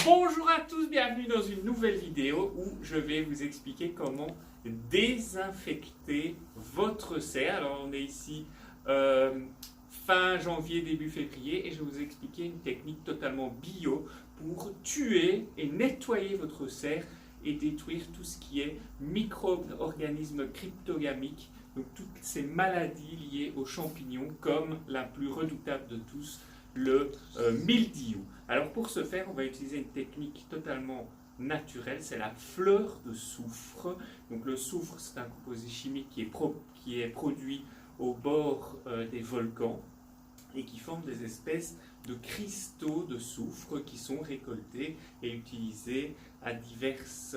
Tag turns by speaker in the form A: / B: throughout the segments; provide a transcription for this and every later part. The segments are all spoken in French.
A: Bonjour à tous, bienvenue dans une nouvelle vidéo où je vais vous expliquer comment désinfecter votre serre. Alors on est ici fin janvier, début février et je vais vous expliquer une technique totalement bio pour tuer et nettoyer votre serre et détruire tout ce qui est micro-organismes cryptogamiques, donc toutes ces maladies liées aux champignons comme la plus redoutable de tous, le mildiou. Alors pour ce faire, on va utiliser une technique totalement naturelle, c'est la fleur de soufre. Donc le soufre, c'est un composé chimique qui est produit au bord des volcans et qui forme des espèces de cristaux de soufre qui sont récoltés et utilisés à diverses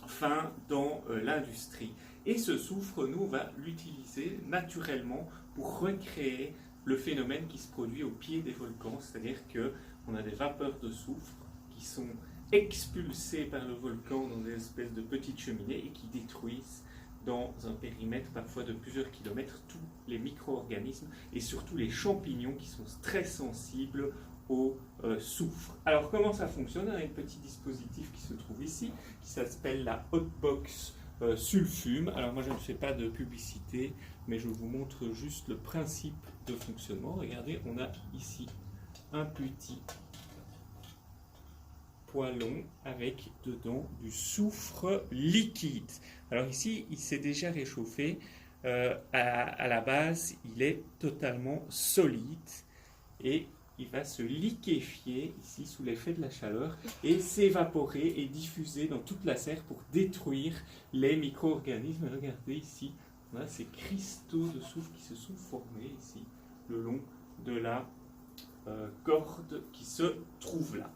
A: fins dans l'industrie. Et ce soufre, nous, on va l'utiliser naturellement pour recréer le phénomène qui se produit au pied des volcans, c'est-à-dire qu'on a des vapeurs de soufre qui sont expulsées par le volcan dans des espèces de petites cheminées et qui détruisent dans un périmètre parfois de plusieurs kilomètres tous les micro-organismes et surtout les champignons qui sont très sensibles au soufre. Alors comment ça fonctionne? On a un petit dispositif qui se trouve ici, qui s'appelle la Hotbox Sulfume. Alors moi je ne fais pas de publicité, mais je vous montre juste le principe de fonctionnement. Regardez, on a ici un petit poêlon avec dedans du soufre liquide. Alors ici, il s'est déjà réchauffé. À la base, il est totalement solide et il va se liquéfier ici sous l'effet de la chaleur et s'évaporer et diffuser dans toute la serre pour détruire les micro-organismes. Regardez ici, on a ces cristaux de soufre qui se sont formés ici le long de la corde qui se trouve là.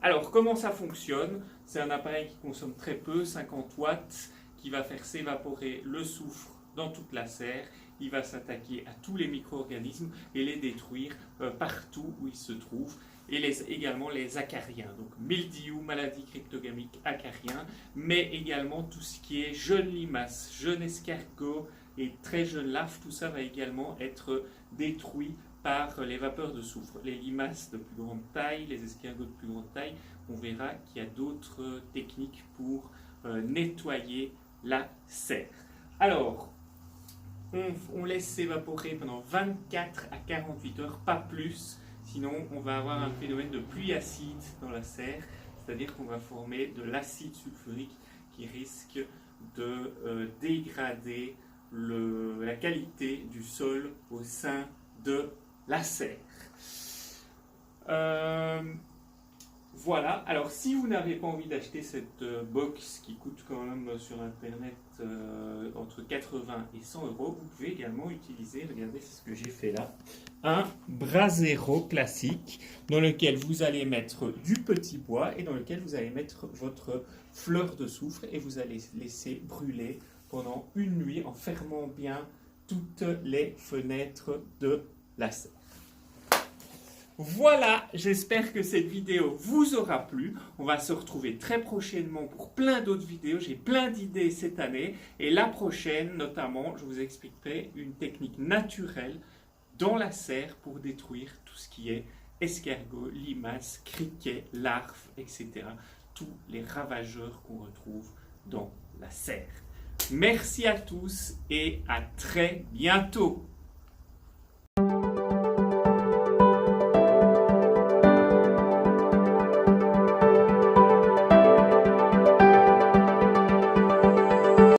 A: Alors, comment ça fonctionne? C'est un appareil qui consomme très peu, 50 watts, qui va faire s'évaporer le soufre dans toute la serre. Il va s'attaquer à tous les micro-organismes et les détruire partout où ils se trouvent. Et également les acariens, donc mildiou, maladie cryptogamique, acariens, mais également tout ce qui est jeunes limaces, jeunes escargots et très jeunes larves. Tout ça va également être détruit par les vapeurs de soufre. Les limaces de plus grande taille, les escargots de plus grande taille, on verra qu'il y a d'autres techniques pour nettoyer la serre. Alors, on laisse s'évaporer pendant 24 à 48 heures, pas plus, sinon on va avoir un phénomène de pluie acide dans la serre, c'est-à-dire qu'on va former de l'acide sulfurique qui risque de dégrader la qualité du sol au sein de la serre. Voilà, alors si vous n'avez pas envie d'acheter cette box qui coûte quand même sur internet entre 80 et 100 euros, vous pouvez également utiliser, regardez c'est ce que j'ai fait là, un brasero classique dans lequel vous allez mettre du petit bois et dans lequel vous allez mettre votre fleur de soufre et vous allez laisser brûler pendant une nuit en fermant bien toutes les fenêtres de la serre. Voilà, j'espère que cette vidéo vous aura plu. On va se retrouver très prochainement pour plein d'autres vidéos. J'ai plein d'idées cette année. Et la prochaine, notamment, je vous expliquerai une technique naturelle dans la serre pour détruire tout ce qui est escargots, limaces, criquets, larves, etc. Tous les ravageurs qu'on retrouve dans la serre. Merci à tous et à très bientôt.